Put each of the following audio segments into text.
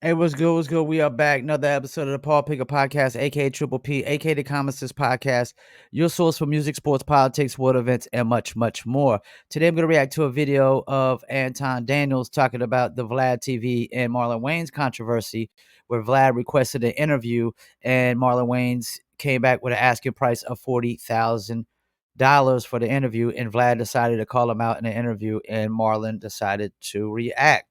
Hey, what's good? What's good? We are back. Another episode of the Paul Picker Podcast, aka Triple P, aka the Common Sense Podcast, your source for music, sports, politics, world events, and much, much more. Today, I'm going to react to a video of Anton Daniels talking about the Vlad TV and Marlon Wayans controversy, where Vlad requested an interview and Marlon Wayans came back with an asking price of $40,000 for the interview, and Vlad decided to call him out in the interview, and Marlon decided to react.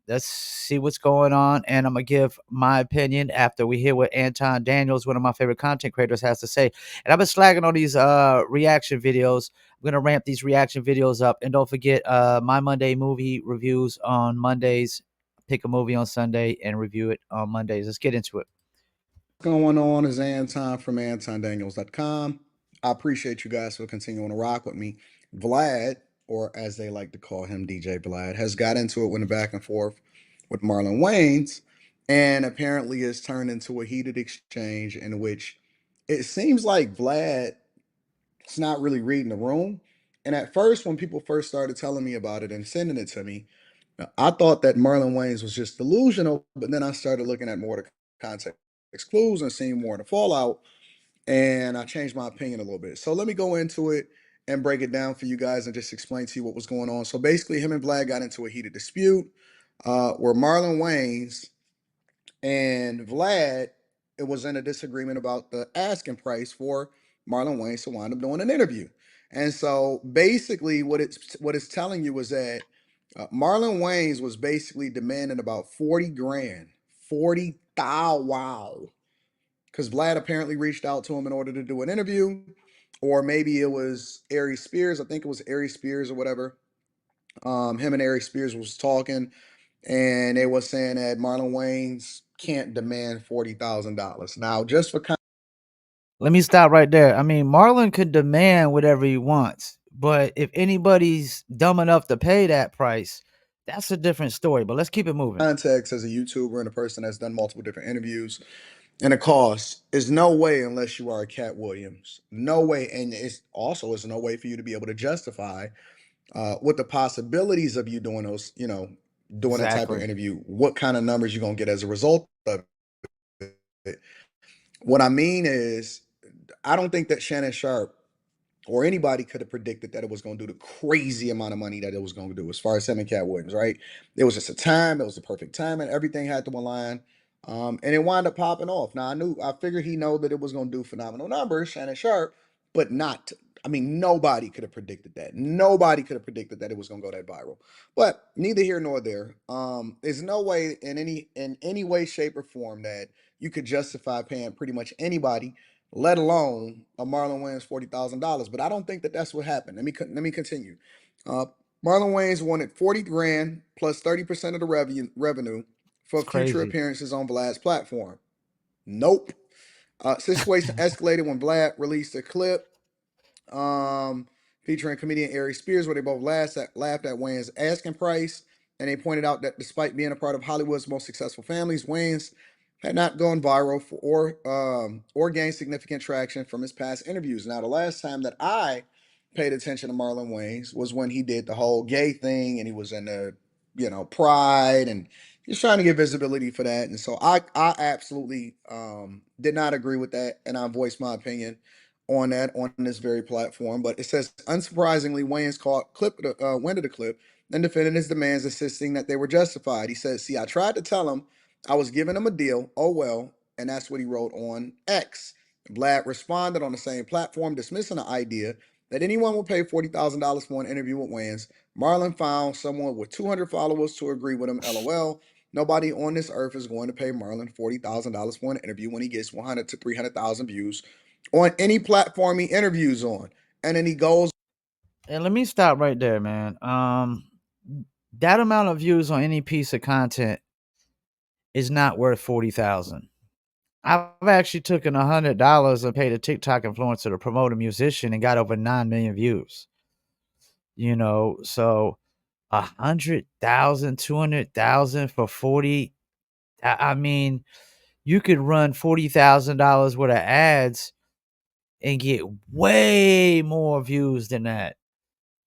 Let's see what's going on, and I'm gonna give my opinion after we hear what Anton Daniels, one of my favorite content creators, has to say. And I've been slagging on these reaction videos. I'm gonna ramp these reaction videos up, and don't forget my Monday movie reviews on Mondays. Pick a movie on Sunday and review it on Mondays. Let's get into it. Going on is Anton from AntonDaniels.com. I appreciate you guys for continuing to rock with me. Vlad, or as they like to call him, DJ Vlad, has got into it, went back and forth with Marlon Wayans, and apparently has turned into a heated exchange in which it seems like Vlad is not really reading the room. And at first, when people first started telling me about it and sending it to me, I thought that Marlon Wayans was just delusional, but then I started looking at more of the context clues and seeing more of the fallout, and I changed my opinion a little bit. So let me go into it and break it down for you guys and just explain to you what was going on. So basically, him and Vlad got into a heated dispute where Marlon Wayans and Vlad, it was in a disagreement about the asking price for Marlon Wayans to wind up doing an interview. And so basically, what it's telling you is that Marlon Wayans was basically demanding about 40 grand, 40,000. Wow. Because Vlad apparently reached out to him in order to do an interview, or maybe it was Ari Spears. I think it was Ari Spears or whatever. Him and Ari Spears was talking, and they was saying that Marlon Wayans can't demand $40,000. Now, just for Let me stop right there. I mean, Marlon could demand whatever he wants, but if anybody's dumb enough to pay that price, that's a different story. But let's keep it moving. context, as a YouTuber and a person that's done multiple different interviews, and the cost is no way unless you are a Cat Williams. No way, and it's also is no way for you to be able to justify with the possibilities of you doing those, doing that type of Exactly. interview, what kind of numbers you're gonna get as a result of it. What I mean is, I don't think that Shannon Sharp or anybody could have predicted that it was going to do the crazy amount of money that it was going to do as far as him and Cat Williams, right? It was just a time, it was the perfect time, and everything had to align. And it wound up popping off. Now I figured he know that it was going to do phenomenal numbers, Shannon Sharp, but not. I mean, nobody could have predicted that. Nobody could have predicted that it was going to go that viral. But neither here nor there. There's no way in any way, shape, or form that you could justify paying pretty much anybody, let alone a Marlon Wayans $40,000. But I don't think that that's what happened. Let me continue. Uh, Marlon Wayans wanted 40 grand plus 30% of the revenue for It's future crazy. appearances on Vlad's platform. Nope. Situation escalated when Vlad released a clip um, featuring comedian Ari Spears, where they both laughed at Wayans' asking price, and they pointed out that despite being a part of Hollywood's most successful families, Wayans had not gone viral or gained significant traction from his past interviews. Now, the last time that I paid attention to Marlon Wayans was when he did the whole gay thing, and he was in the Pride, and he's trying to get visibility for that. And so I absolutely did not agree with that, and I voiced my opinion on that on this very platform. But it says, unsurprisingly, Wayans caught wind of the clip and defended his demands, insisting that they were justified. He says, "See, I tried to tell him I was giving him a deal. Oh well," and that's what he wrote on X. Vlad responded on the same platform, dismissing the idea that anyone would pay $40,000 for an interview with Wayans. Marlon found someone with 200 followers to agree with him. LOL. Nobody on this earth is going to pay Marlon $40,000 for an interview when he gets 100 to 300,000 views on any platform he interviews on. And then he goes And let me stop right there, man. That amount of views on any piece of content is not worth 40,000. I've actually taken $100 and paid a TikTok influencer to promote a musician and got over 9 million views. So 100,000, 200,000 for 40. I mean, you could run $40,000 worth of ads and get way more views than that.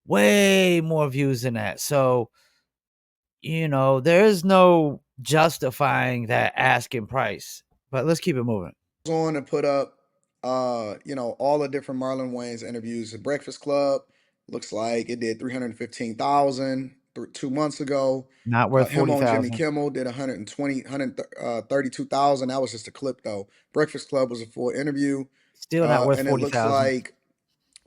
Way more views than that. So, there is no justifying that asking price. But let's keep it moving. On and put up, all the different Marlon Wayans interviews. The Breakfast Club looks like it did 315,000 2 months ago. Not worth Him on Jimmy 40,000. Kimmel did 120, 132,000. That was just a clip though. Breakfast Club was a full interview. Still not worth And it looks 40,000. like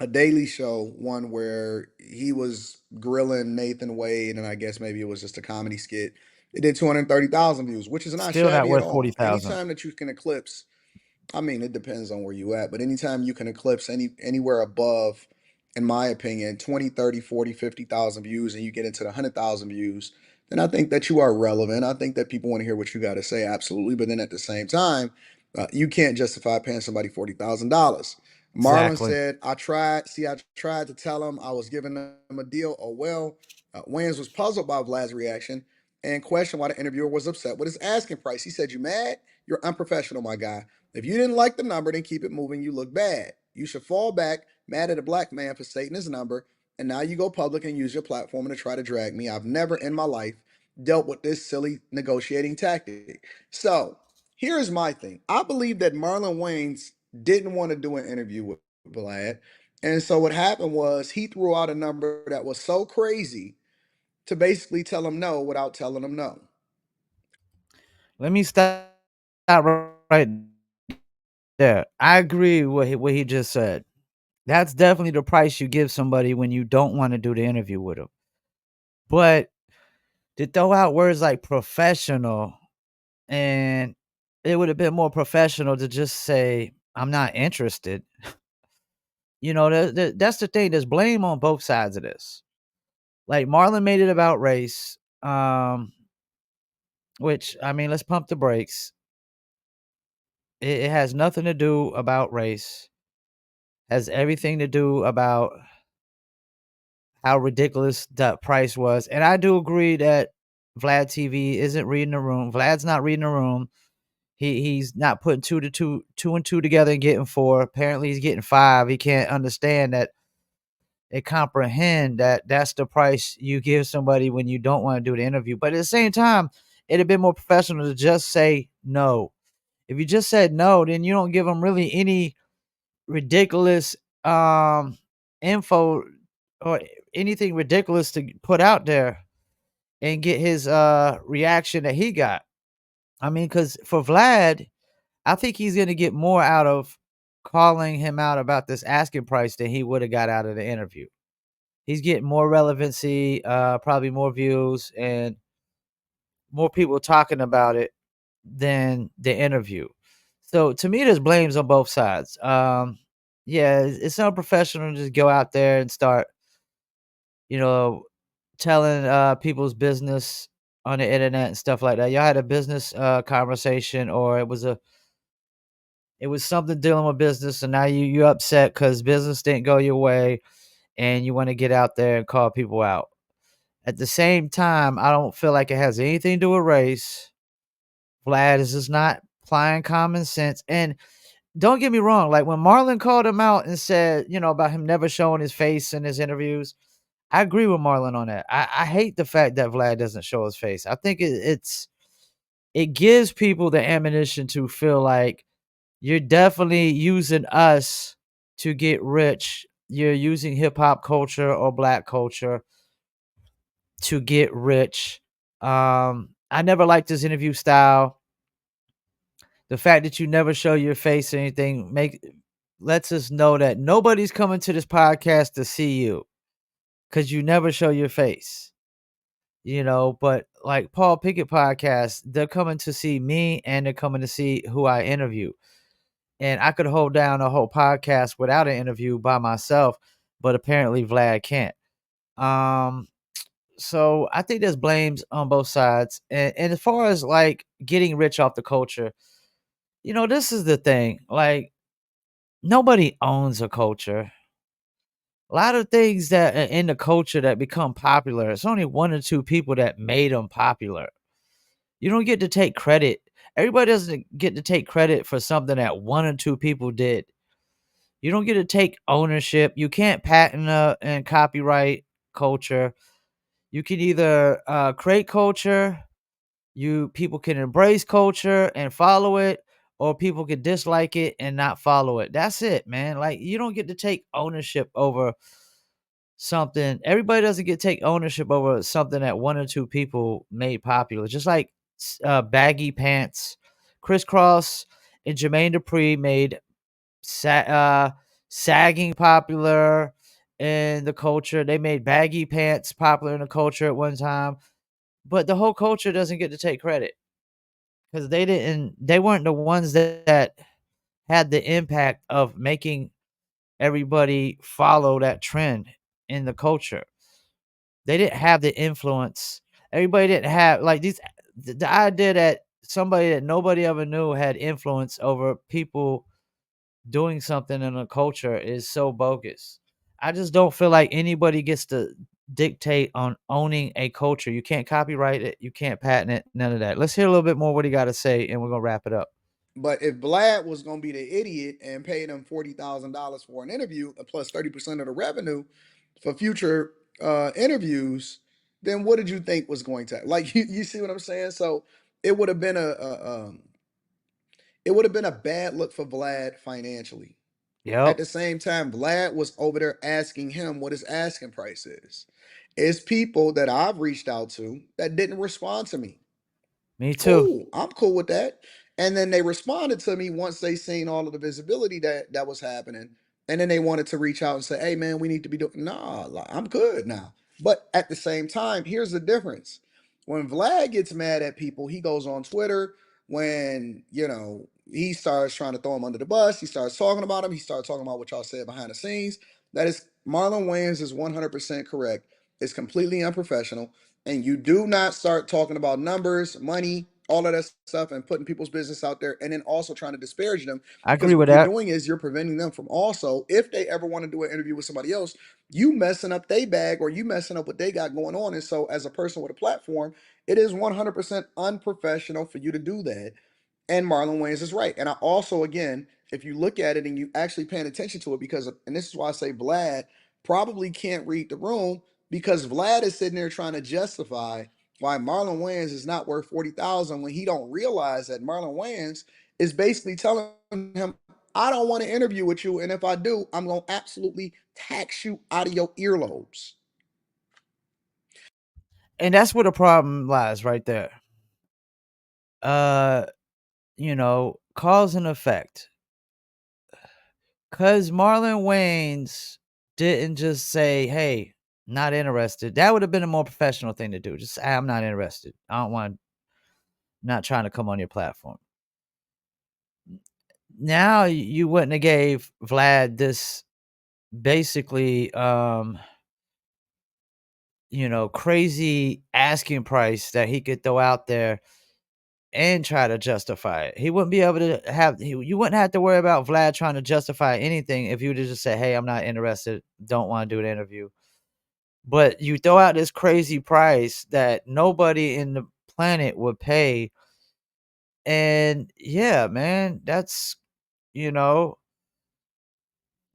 a Daily Show one where he was grilling Nathan Wade, and I guess maybe it was just a comedy skit. It did 230,000 views, which is not Still not shabby at worth all. 40,000. Anytime that you can eclipse, I mean, it depends on where you at, but anytime you can eclipse anywhere above, in my opinion, 20, 30, 40, 50,000 views, and you get into the 100,000 views, then I think that you are relevant. I think that people want to hear what you got to say, absolutely. But then at the same time, you can't justify paying somebody $40,000. Marlon Exactly. said, I tried. See, I tried to tell him I was giving them a deal. Oh, well. Wayans was puzzled by Vlad's reaction and questioned why the interviewer was upset with his asking price. He said, You mad? You're unprofessional, my guy. If you didn't like the number, then keep it moving. You look bad. You should fall back, mad at a black man for stating his number, and now you go public and use your platform to try to drag me. I've never in my life dealt with this silly negotiating tactic. So here's my thing. I believe that Marlon Wayans didn't want to do an interview with Vlad. And so what happened was he threw out a number that was so crazy to basically tell him no without telling him no. Let me stop right there. I agree with what he just said. That's definitely the price you give somebody when you don't want to do the interview with them. But to throw out words like professional, and it would have been more professional to just say, I'm not interested. That's the thing. There's blame on both sides of this. Like Marlon made it about race, which I mean, let's pump the brakes. It has nothing to do about race. Has everything to do about how ridiculous that price was. And I do agree that Vlad TV isn't reading the room. Vlad's not reading the room. He's not putting two and two together and getting four. Apparently, he's getting five. He can't understand that and comprehend that that's the price you give somebody when you don't want to do the interview. But at the same time, it'd have been more professional to just say no. If you just said no, then you don't give them really any ridiculous info or anything ridiculous to put out there and get his reaction that he got. I mean, because for Vlad, I think he's gonna get more out of calling him out about this asking price than he would have got out of the interview. He's getting more relevancy, probably more views and more people talking about it than the interview. So to me, there's blames on both sides. Yeah, it's unprofessional to just go out there and start, you know, telling people's business on the internet and stuff like that. Y'all had a business conversation, or it was something dealing with business, and now you upset because business didn't go your way, and you want to get out there and call people out. At the same time, I don't feel like it has anything to do with race. Vlad is just not applying common sense. And don't get me wrong, like when Marlon called him out and said, about him never showing his face in his interviews, I agree with Marlon on that. I hate the fact that Vlad doesn't show his face. I think it gives people the ammunition to feel like you're definitely using us to get rich. You're using hip hop culture or black culture to get rich. I never liked his interview style. The fact that you never show your face or anything lets us know that nobody's coming to this podcast to see you because you never show your face. But like Paul Pickett podcast, they're coming to see me and they're coming to see who I interview. And I could hold down a whole podcast without an interview by myself, but apparently Vlad can't. Um, so I think there's blames on both sides. And as far as like getting rich off the culture, this is the thing. Like nobody owns a culture. A lot of things that are in the culture that become popular, it's only one or two people that made them popular. You don't get to take credit. Everybody doesn't get to take credit for something that one or two people did. You don't get to take ownership. You can't patent and copyright culture. You can either create culture You people can embrace culture and follow it, or people can dislike it and not follow it. That's it, man. Like you don't get to take ownership over something. Everybody doesn't get to take ownership over something that one or two people made popular. Just like baggy pants, Crisscross and Jermaine Dupri made sagging popular in the culture. They made baggy pants popular in the culture at one time, but the whole culture doesn't get to take credit because they weren't the ones that had the impact of making everybody follow that trend in the culture. They didn't have the influence. Everybody didn't have like these the idea that somebody that nobody ever knew had influence over people doing something in a culture is so bogus. I just don't feel like anybody gets to dictate on owning a culture. You can't copyright it, you can't patent it, none of that. Let's hear a little bit more what he got to say, and we're gonna wrap it up. But if Vlad was going to be the idiot and pay them $40,000 for an interview, plus 30% of the revenue for future interviews, then what did you think was going to like? You see what I'm saying? So it would have been it would have been a bad look for Vlad financially. At Yep, the same time, Vlad was over there asking him what his asking price is. It's people that I've reached out to that didn't respond to me. me too. Cool, I'm cool with that. And then they responded to me once they seen all of the visibility that was happening. And then they wanted to reach out and say, "Hey man, we need to be doing." Nah, like, I'm good now. But at the same time, here's the difference. When Vlad gets mad at people, he goes on Twitter. When he starts trying to throw him under the bus, he starts talking about him. He starts talking about what y'all said behind the scenes. That is Marlon Wayans is 100% correct. It's completely unprofessional, and you do not start talking about numbers, money, all of that stuff, and putting people's business out there, and then also trying to disparage them, I because agree with what you're that. doing is you're preventing them from also, if they ever want to do an interview with somebody else, you messing up they bag or you messing up what they got going on. And so, as a person with a platform, it is 100% unprofessional for you to do that. And Marlon Wayans is right. And I also, again, if you look at it and you actually paying attention to it, because, and this is why I say Vlad probably can't read the room, because Vlad is sitting there trying to justify why Marlon Wayans is not worth 40,000 when he don't realize that Marlon Wayans is basically telling him, I don't want to interview with you, and if I do, I'm gonna absolutely tax you out of your earlobes. And that's where the problem lies right there. Uh, cause and effect. Cause Marlon Wayans didn't just say, "Hey, not interested." That would have been a more professional thing to do. Just, "I'm not interested. I don't want not trying to come on your platform." Now you wouldn't have gave Vlad this basically crazy asking price that he could throw out there and try to justify it. He wouldn't be able to you wouldn't have to worry about Vlad trying to justify anything if you would just say, "Hey, I'm not interested. Don't want to do an interview." But you throw out this crazy price that nobody in the planet would pay. And yeah, man, you know,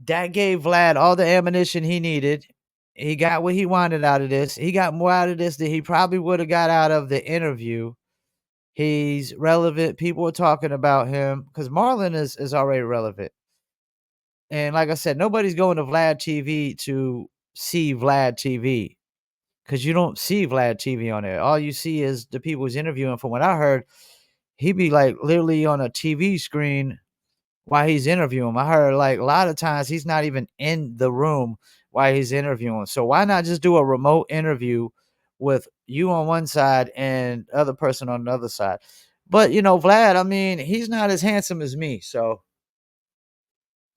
that gave Vlad all the ammunition he needed. He got what he wanted out of this. He got more out of this than he probably would have got out of the interview. He's relevant. People are talking about him because Marlon is already relevant. And like I said, nobody's going to Vlad TV to see Vlad TV because you don't see Vlad TV on there. All you see is the people who's interviewing. From what I heard, he'd be like literally on a TV screen while he's interviewing. I heard like a lot of times he's not even in the room while he's interviewing. So why not just do a remote interview with you on one side and other person on the other side? But Vlad, I mean, he's not as handsome as me. So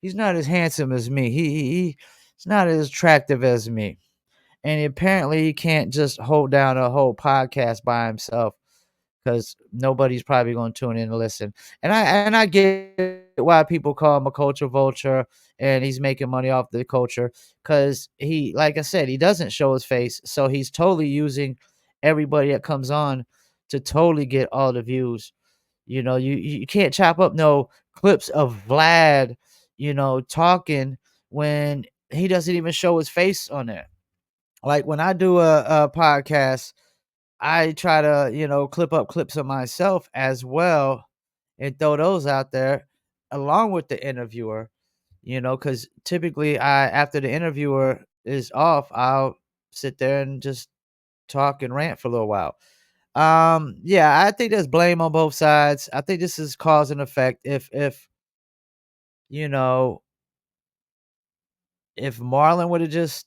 he's not as handsome as me. He's not as attractive as me. And apparently he can't just hold down a whole podcast by himself because nobody's probably going to tune in and listen. And I get why people call him a culture vulture and he's making money off the culture because he, like I said, he doesn't show his face, so he's totally using everybody that comes on to totally get all the views. You can't chop up no clips of Vlad, talking when he doesn't even show his face on there. Like when I do a podcast, I try to, clip up clips of myself as well and throw those out there along with the interviewer, because typically after the interviewer is off, I'll sit there and just talk and rant for a little while. Yeah, I think there's blame on both sides. I think this is cause and effect. If you know, if Marlon would have just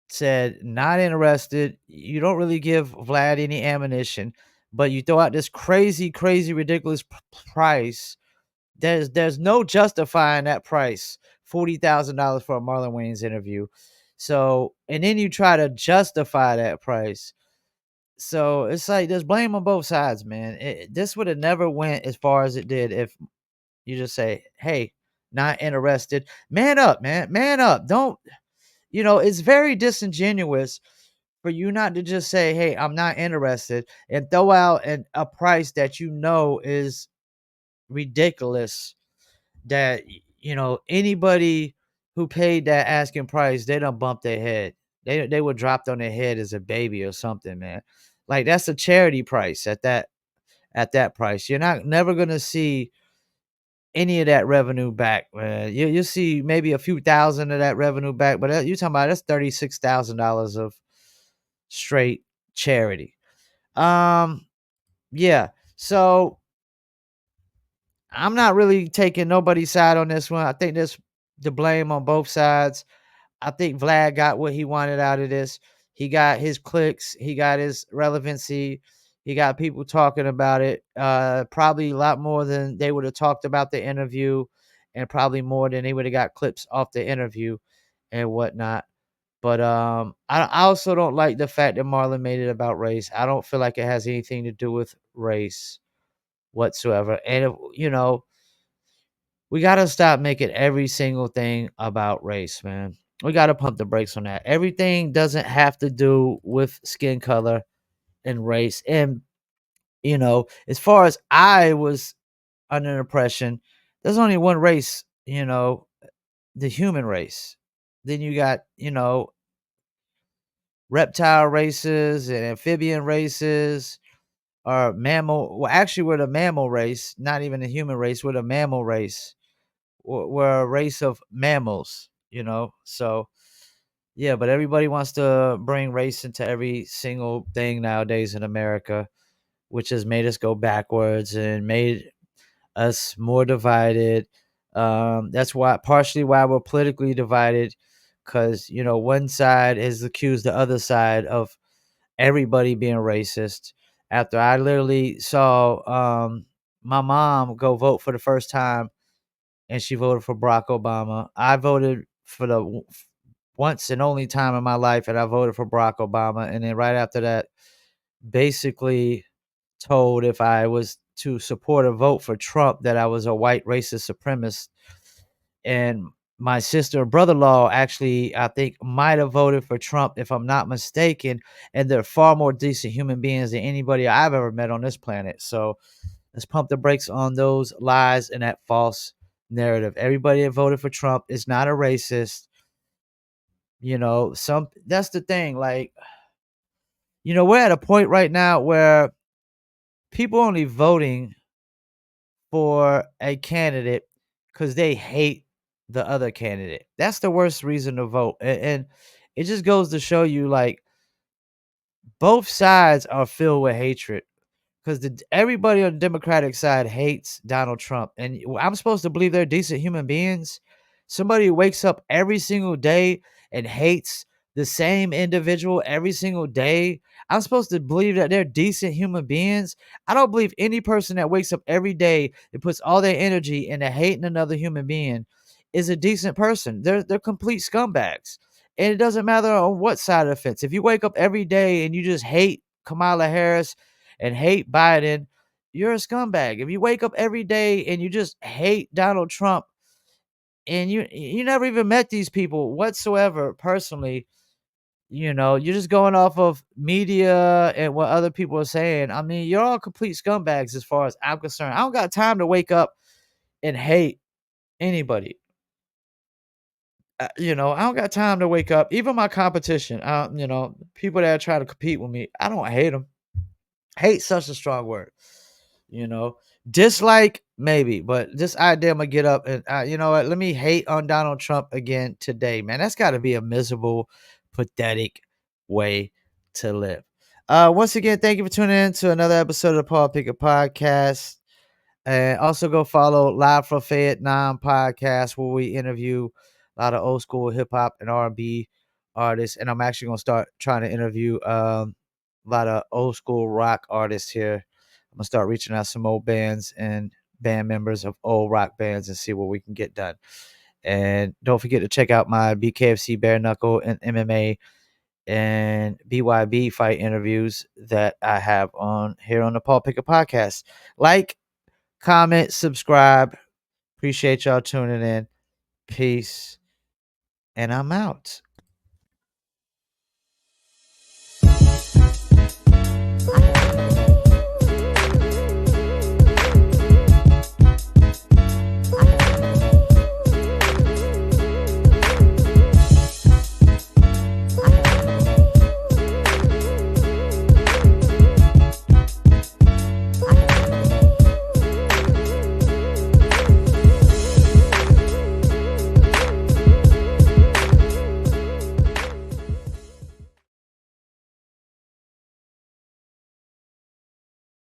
said not interested, you don't really give Vlad any ammunition, but you throw out this crazy, crazy, ridiculous price. There's no justifying that price, $40,000 for a Marlon Wayans interview. So, and then you try to justify that price. So it's like there's blame on both sides, man. This would have never went as far as it did if you just say, "Hey, not interested." Man up, man. Man up. Don't, it's very disingenuous for you not to just say, "Hey, I'm not interested," and throw out a price that is ridiculous. That anybody who paid that asking price, they don't bump their head. They were dropped on their head as a baby or something, man. Like that's a charity price at that price. You're not never gonna see any of that revenue back, man. You see maybe a few thousand of that revenue back, but you talking about that's $36,000 of straight charity. Um, yeah. So I'm not really taking nobody's side on this one. I think there's the blame on both sides. I think Vlad got what he wanted out of this. He got his clicks, he got his relevancy, he got people talking about it. Probably a lot more than they would have talked about the interview, and probably more than they would have got clips off the interview and whatnot. But I also don't like the fact that Marlon made it about race. I don't feel like it has anything to do with race whatsoever. And we gotta stop making every single thing about race, man. We gotta pump the brakes on that. Everything doesn't have to do with skin color and race. And as far as I was under the impression, there's only one race, the human race. Then you got, reptile races and amphibian races or mammal. Well, actually, we're the mammal race, not even the human race. We're the mammal race. We're a race of mammals, So yeah, but everybody wants to bring race into every single thing nowadays in America, which has made us go backwards and made us more divided. That's why partially why we're politically divided, because one side has accused the other side of everybody being racist. After I literally saw my mom go vote for the first time and she voted for Barack Obama. I voted for the once and only time in my life, and I voted for Barack Obama. And then right after that, basically told if I was to support or vote for Trump that I was a white racist supremacist. And my sister and brother-in-law actually, I think, might have voted for Trump if I'm not mistaken. And they're far more decent human beings than anybody I've ever met on this planet. So let's pump the brakes on those lies and that false narrative. Everybody that voted for Trump is not a racist. Some that's the thing. Like, we're at a point right now where people only voting for a candidate because they hate the other candidate. That's the worst reason to vote. And it just goes to show you like both sides are filled with hatred. Because everybody on the Democratic side hates Donald Trump, and I'm supposed to believe they're decent human beings. Somebody who wakes up every single day and hates the same individual every single day. I'm supposed to believe that they're decent human beings. I don't believe any person that wakes up every day and puts all their energy into hating another human being is a decent person. They're complete scumbags. And it doesn't matter on what side of the fence. If you wake up every day and you just hate Kamala Harris and hate Biden, you're a scumbag. If you wake up every day and you just hate Donald Trump and you never even met these people whatsoever personally, you're just going off of media and what other people are saying. I mean, you're all complete scumbags as far as I'm concerned. I don't got time to wake up and hate anybody. I don't got time to wake up. Even my competition, people that try to compete with me, I don't hate them. Hate such a strong word, you know. Dislike maybe, but this idea I'm gonna get up and you know what? Let me hate on Donald Trump again today, man. That's got to be a miserable, pathetic way to live. Once again, thank you for tuning in to another episode of the Paul Picker Podcast. And also go follow Live from Vietnam podcast where we interview a lot of old school hip hop and R&B artists. And I'm actually gonna start trying to interview a lot of old school rock artists here. I'm gonna start reaching out some old bands and band members of old rock bands and see what we can get done. And don't forget to check out my BKFC bare knuckle and MMA and BYB fight interviews that I have on here on the Paul Picker podcast. Like, comment, subscribe. Appreciate y'all tuning in. Peace. And I'm out.